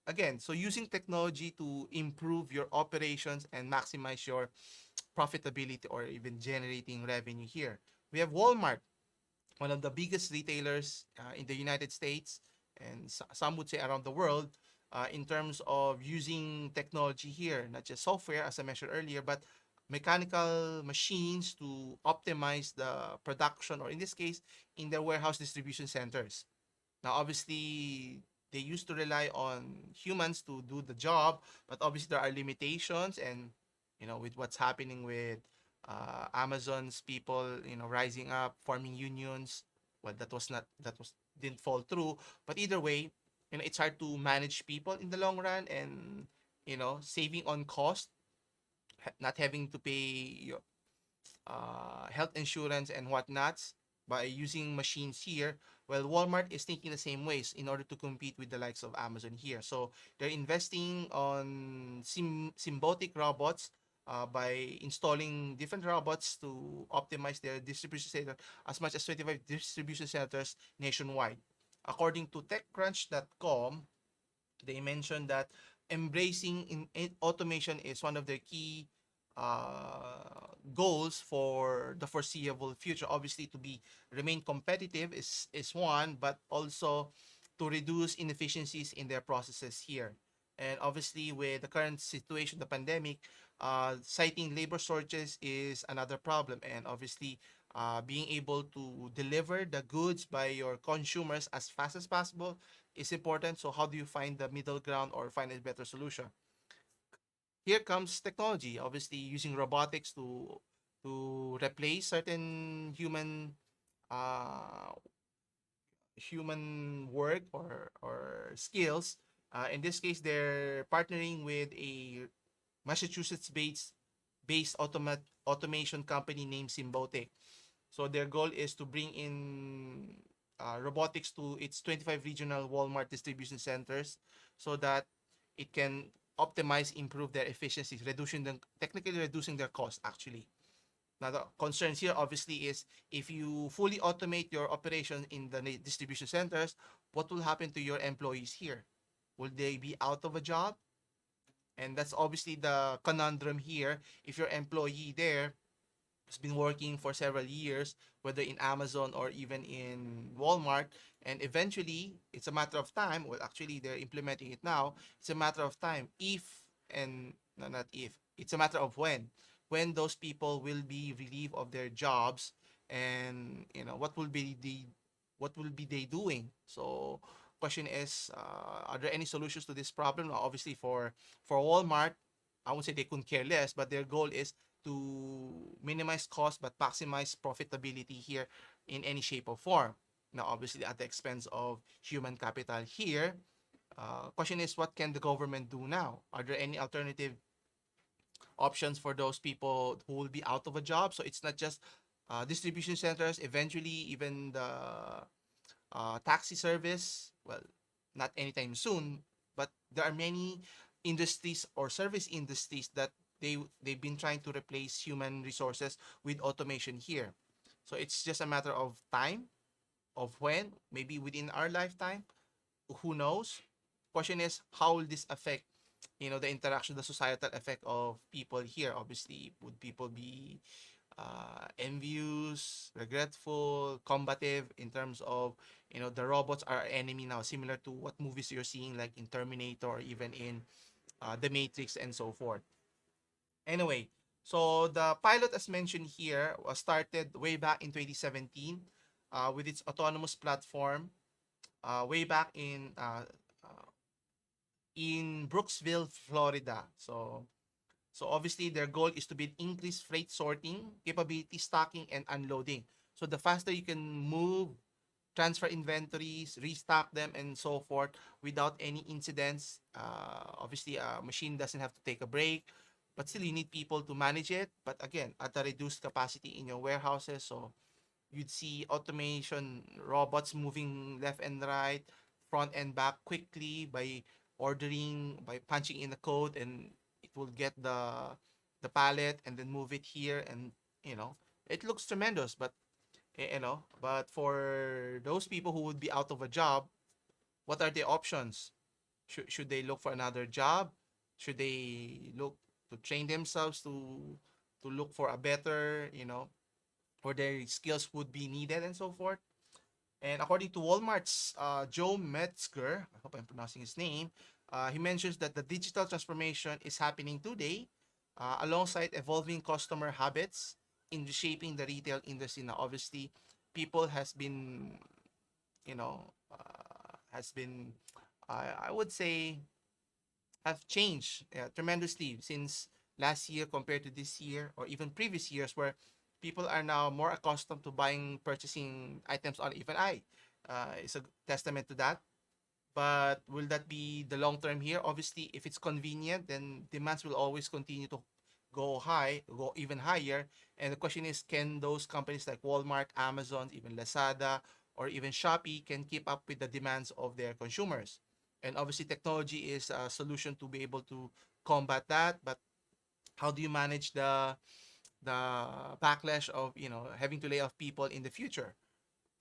again, so using technology to improve your operations and maximize your profitability or even generating revenue here. We have Walmart, one of the biggest retailers in the United States, and some would say around the world, in terms of using technology here, not just software, as I mentioned earlier, but mechanical machines to optimize the production, or in this case, in their warehouse distribution centers. Now, obviously, they used to rely on humans to do the job, but obviously there are limitations, and with what's happening with Amazon's people, rising up, forming unions. Well, that was didn't fall through. But either way, it's hard to manage people in the long run, and saving on cost, not having to pay your health insurance and whatnots by using machines here. Well, Walmart is thinking the same ways in order to compete with the likes of Amazon here. So they're investing on Symbotic robots by installing different robots to optimize their distribution center, as much as 25 distribution centers nationwide. According to TechCrunch.com, they mentioned that embracing in automation is one of their key goals for the foreseeable future. Obviously, to be remain competitive is one, but also to reduce inefficiencies in their processes here. And obviously, with the current situation, the pandemic, citing labor shortages is another problem. And obviously, being able to deliver the goods by your consumers as fast as possible is important. So, how do you find the middle ground or find a better solution? Here comes technology, obviously using robotics to replace certain uh, human work or skills. In this case, they're partnering with a Massachusetts based automation company named Symbotic. So their goal is to bring in robotics to its 25 regional Walmart distribution centers, so that it can optimize, improve their efficiencies, technically reducing their cost actually. Now the concerns here obviously is, if you fully automate your operation in the distribution centers, what will happen to your employees here? Will they be out of a job? And that's obviously the conundrum here. If your employee there has been working for several years, whether in Amazon or even in Walmart, and eventually it's a matter of time. Well, actually, they're implementing it now. It's a matter of time. If and no, not if, it's a matter of when those people will be relieved of their jobs, and what will be they doing. So question is, are there any solutions to this problem? Obviously, for Walmart, I would say they couldn't care less, but their goal is to minimize cost but maximize profitability here in any shape or form. Now, obviously, at the expense of human capital here. Question is, what can the government do now? Are there any alternative options for those people who will be out of a job? So it's not just distribution centers, eventually, even the taxi service. Well, not anytime soon, but there are many industries or service industries that they've been trying to replace human resources with automation here. So it's just a matter of time, of when, maybe within our lifetime, who knows. Question is, how will this affect the interaction, the societal effect of people here? Obviously, would people be envious, regretful, combative, in terms of the robots are our enemy now, similar to what movies you're seeing like in Terminator or even in The Matrix and so forth. Anyway, so the pilot, as mentioned here, was started way back in 2017 with its autonomous platform way back in Brooksville, Florida. So obviously their goal is to build increased freight sorting capability, stocking, and unloading. So the faster you can move, transfer inventories, restock them, and so forth without any incidents. Obviously, a machine doesn't have to take a break, but still you need people to manage it. But again, at a reduced capacity in your warehouses. So you'd see automation robots moving left and right, front and back quickly by punching in the code, and it will get the pallet and then move it here, and you know it looks tremendous. But for those people who would be out of a job, what are the options? Should they look for another job? Should they look to train themselves to look for a better, where their skills would be needed and so forth? And according to Walmart's Joe Metzger, I hope I'm pronouncing his name, he mentions that the digital transformation is happening today alongside evolving customer habits in reshaping the retail industry. Now, obviously, people has been, I would say, have changed tremendously since last year compared to this year or even previous years, where people are now more accustomed to purchasing items on even I. It's a testament to that. But will that be the long term here? Obviously, if it's convenient, then demands will always continue to go even higher. And the question is, can those companies like Walmart, Amazon, even Lazada, or even Shopee can keep up with the demands of their consumers? And obviously, technology is a solution to be able to combat that. But how do you manage the backlash of having to lay off people in the future?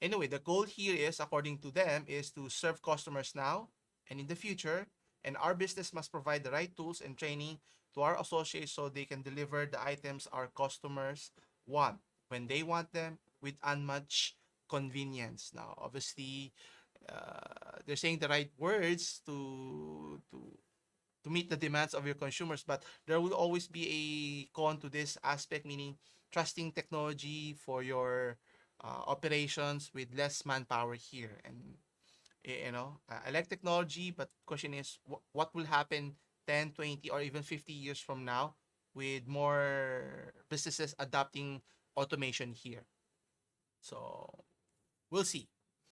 Anyway, the goal here is, according to them, is to serve customers now and in the future. And our business must provide the right tools and training to our associates so they can deliver the items our customers want when they want them with unmatched convenience. Now, obviously, they're saying the right words to meet the demands of your consumers, but there will always be a con to this aspect, meaning trusting technology for your operations with less manpower here. And I like technology, but question is, what will happen 10, 20, or even 50 years from now with more businesses adopting automation here? So we'll see.